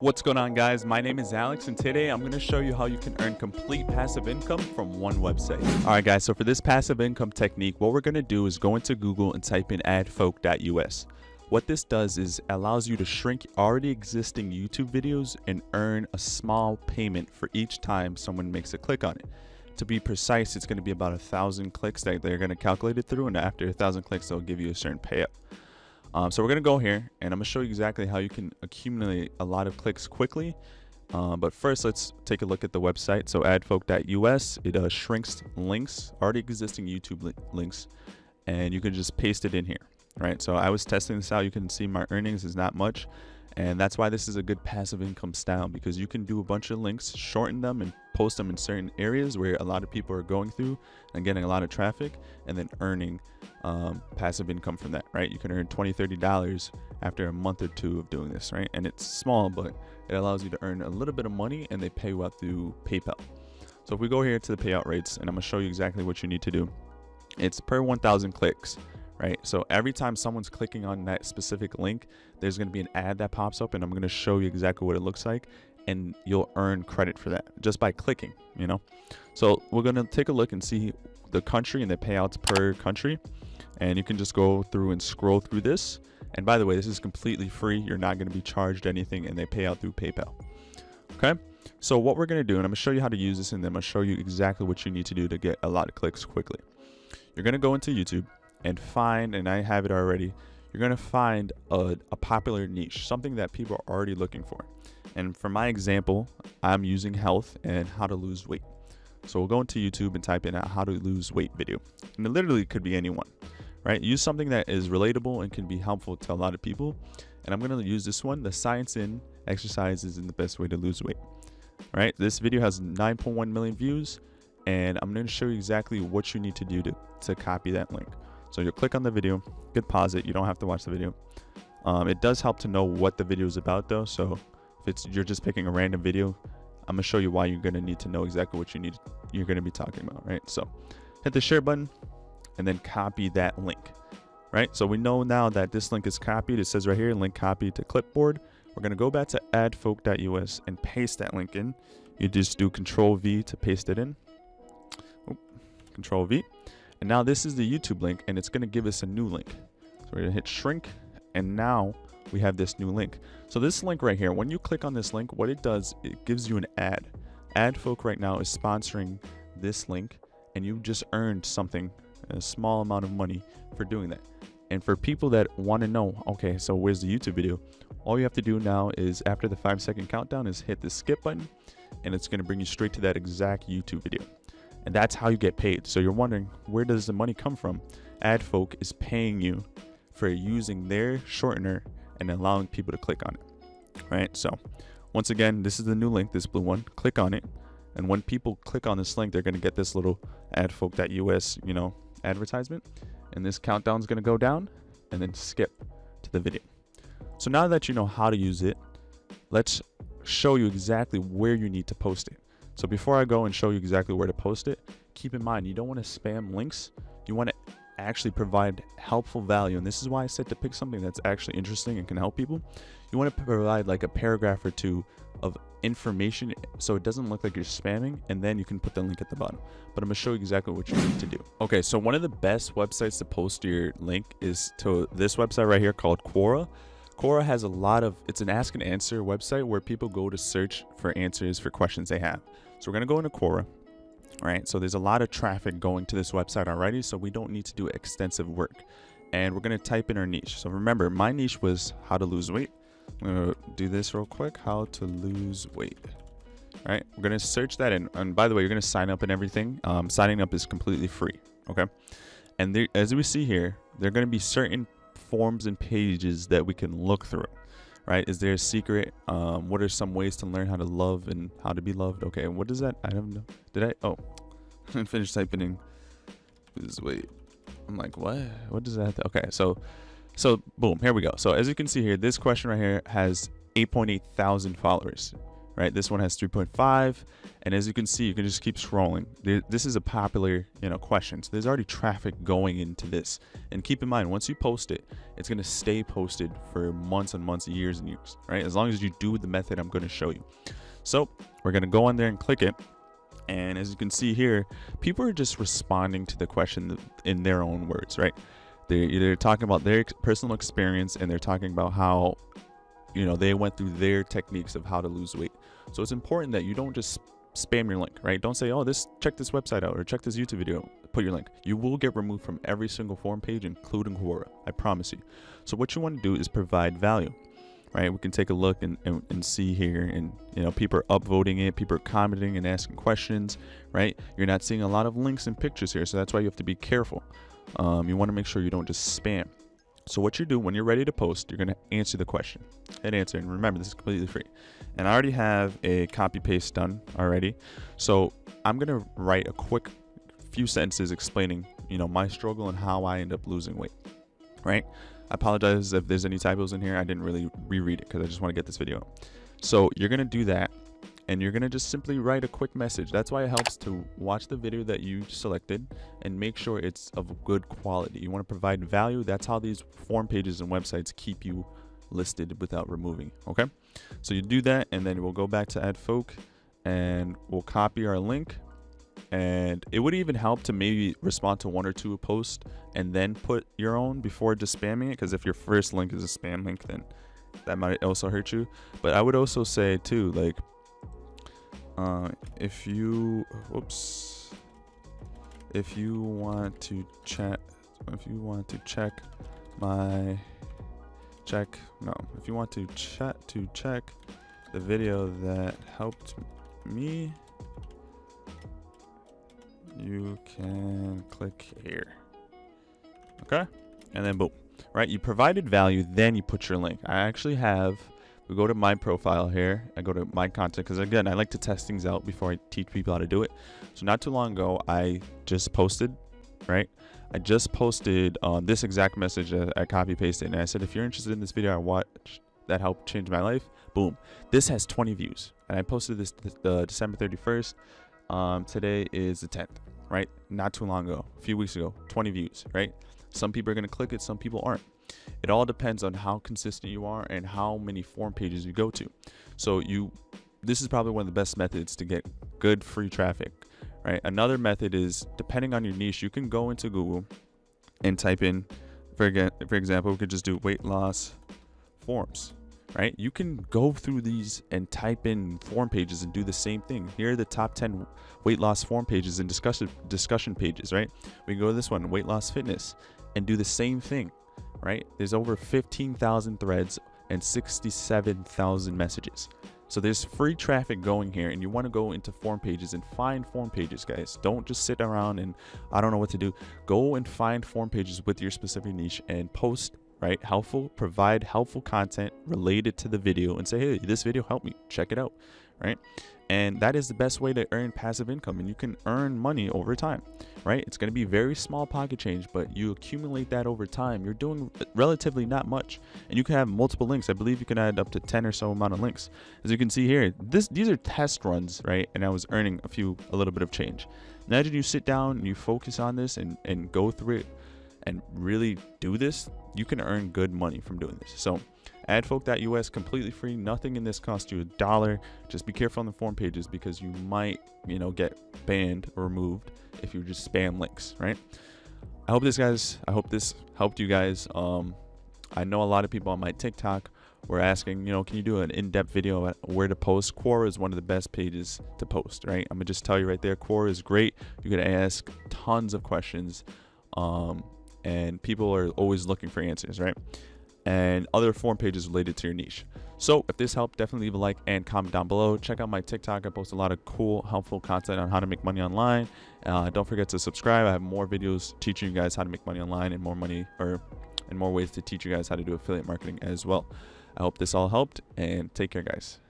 What's going on, guys? My name is Alex, and today I'm going to show you how you can earn complete passive income from one website. All right, guys, so for this passive income technique, what we're going to do is go into Google and type in adfolk.us. What this does is allows you to shrink already existing YouTube videos and earn a small payment for each time someone makes a click on it. To be precise, it's going to be about 1,000 clicks that they're going to calculate it through, and after 1,000 clicks, they'll give you a certain payout. So we're going to go here and I'm going to show you exactly how you can accumulate a lot of clicks quickly. But first, let's take a look at the website. So adfolk.us, it shrinks links, already existing YouTube links, and you can just paste it in here, right? So I was testing this out. You can see my earnings is not much. And that's why this is a good passive income style, because you can do a bunch of links, shorten them, and post them in certain areas where a lot of people are going through and getting a lot of traffic, and then earning passive income from that, right? You can earn $20-$30 after a month or two of doing this, right? And it's small, but it allows you to earn a little bit of money, and they pay you out through PayPal. So if we go here to the payout rates, and I'm going to show you exactly what you need to do. It's per 1,000 clicks. Right, so every time someone's clicking on that specific link, there's going to be an ad that pops up, and I'm going to show you exactly what it looks like, and you'll earn credit for that just by clicking, you know. So we're going to take a look and see the country and the payouts per country, and you can just go through and scroll through this. And by the way, this is completely free. You're not going to be charged anything, and they pay out through PayPal. Okay, so what we're going to do, and I'm going to show you how to use this, and then I'm going to show you exactly what you need to do to get a lot of clicks quickly. You're going to go into YouTube and find, and I have it already, you're going to find a popular niche, something that people are already looking for. And for my example, I'm using health and how to lose weight. So we'll go into YouTube and type in a how to lose weight video. And it literally could be anyone, right? Use something that is relatable and can be helpful to a lot of people. And I'm going to use this one, the science in exercises in the best way to lose weight, right? This video has 9.1 million views, and I'm going to show you exactly what you need to do to copy that link. So you'll click on the video, you can pause it, you don't have to watch the video. It does help to know what the video is about though, so if you're just picking a random video, I'm gonna show you why you're gonna need to know exactly what you're gonna be talking about, right? So hit the share button and then copy that link, right? So we know now that this link is copied. It says right here, link copied to clipboard. We're gonna go back to adfolk.us and paste that link in. You just do Control V to paste it in. Control V. And now this is the YouTube link, and it's going to give us a new link. So we're going to hit shrink, and now we have this new link. So this link right here, when you click on this link, what it does, it gives you an ad. Adfolk right now is sponsoring this link, and you just earned something, a small amount of money for doing that. And for people that want to know, okay, so where's the YouTube video? All you have to do now is, after the 5-second countdown, is hit the skip button, and it's going to bring you straight to that exact YouTube video. And that's how you get paid. So you're wondering, where does the money come from? Adfolk is paying you for using their shortener and allowing people to click on it, right? So once again, this is the new link, this blue one. Click on it, and when people click on this link, they're going to get this little adfolk.us, you know, advertisement, and this countdown is going to go down, and then skip to the video. So now that you know how to use it, let's show you exactly where you need to post it. So before I go and show you exactly where to post it, keep in mind, you don't want to spam links. You want to actually provide helpful value. And this is why I said to pick something that's actually interesting and can help people. You want to provide like a paragraph or two of information so it doesn't look like you're spamming, and then you can put the link at the bottom. But I'm going to show you exactly what you need to do. Okay, so one of the best websites to post your link is to this website right here called Quora. Quora has a lot of, it's an ask and answer website where people go to search for answers for questions they have. So we're going to go into Quora, right? So there's a lot of traffic going to this website already, so we don't need to do extensive work. And we're going to type in our niche. So remember, my niche was how to lose weight. I'm going to do this real quick, how to lose weight. All right, we're going to search that in. And by the way, you're going to sign up and everything. Signing up is completely free, okay? And there, as we see here, there are going to be certain forms and pages that we can look through, right? Is there a secret? What are some ways to learn how to love and how to be loved? Okay, what does that, I don't know. Did I, oh, I finished typing in, wait, I'm like, what does that, okay, so boom, here we go. So as you can see here, this question right here has 8.8 thousand followers, right? This one has 3.5, and as you can see, you can just keep scrolling. This is a popular, question. So there's already traffic going into this. And keep in mind, once you post it, it's going to stay posted for months and months, years and years, right? As long as you do the method I'm going to show you. So we're going to go on there and click it. And as you can see here, people are just responding to the question in their own words, right? They're either talking about their personal experience, and they're talking about how, they went through their techniques of how to lose weight. So it's important that you don't just spam your link, right? Don't say, oh, check this website out or check this YouTube video, put your link. You will get removed from every single forum page, including Quora. I promise you. So what you want to do is provide value, right? We can take a look and see here, and people are upvoting it, people are commenting and asking questions, right? You're not seeing a lot of links and pictures here, so that's why you have to be careful. You want to make sure you don't just spam. So what you do when you're ready to post, you're going to answer the question. Hit answer, and remember, this is completely free. And I already have a copy paste done already. So I'm going to write a quick few sentences explaining, my struggle and how I end up losing weight, right? I apologize if there's any typos in here. I didn't really reread it because I just want to get this video out. So you're going to do that, and you're going to just simply write a quick message. That's why it helps to watch the video that you selected and make sure it's of good quality. You want to provide value. That's how these forum pages and websites keep you listed without removing. Okay, so you do that, and then we'll go back to AdFolk, and we'll copy our link. And it would even help to maybe respond to 1 or 2 posts and then put your own before just spamming it, because if your first link is a spam link, then that might also hurt you. But I would also say too, like, if you want to check the video that helped me, you can click here. Okay, and then boom, right? You provided value, then you put your link. I actually have, we go to my profile here, I go to my content, because again, I like to test things out before I teach people how to do it. So not too long ago, I just posted, right? I just posted this exact message that I copy pasted, and I said, if you're interested in this video I watched that helped change my life, boom, this has 20 views, and I posted this December 31st. Today is the 10th, right? Not too long ago, a few weeks ago, 20 views, right? Some people are going to click it, some people aren't. It all depends on how consistent you are and how many forum pages you go to. So this is probably one of the best methods to get good free traffic, right? Another method is, depending on your niche, you can go into Google and type in, for example, we could just do weight loss forums, right? You can go through these and type in forum pages and do the same thing. Here are the top 10 weight loss forum pages and discussion pages, right? We can go to this one, weight loss fitness, and do the same thing, right? There's over 15,000 threads and 67,000 messages. So there's free traffic going here, and you want to go into forum pages and find forum pages, guys. Don't just sit around and I don't know what to do. Go and find forum pages with your specific niche and post, right? Provide helpful content related to the video and say, hey, this video helped me, check it out, right? And that is the best way to earn passive income, and you can earn money over time, right? It's going to be very small pocket change, but you accumulate that over time. You're doing relatively not much, and you can have multiple links. I believe you can add up to 10 or so amount of links. As you can see here, these are test runs, right? And I was earning a little bit of change. Imagine you sit down and you focus on this and go through it and really do this, you can earn good money from doing this. So adfolk.us, completely free. Nothing in this costs you $1. Just be careful on the forum pages, because you might, get banned or removed if you just spam links, right? I hope this helped you guys. I know a lot of people on my TikTok were asking, can you do an in-depth video on where to post? Quora is one of the best pages to post, right? I'm gonna just tell you right there, Quora is great. You can ask tons of questions, and people are always looking for answers, right? And other forum pages related to your niche. So if this helped, definitely leave a like and comment down below. Check out my TikTok. I post a lot of cool, helpful content on how to make money online. Don't forget to subscribe. I have more videos teaching you guys how to make money online, and more ways to teach you guys how to do affiliate marketing as well. I hope this all helped, and take care, guys.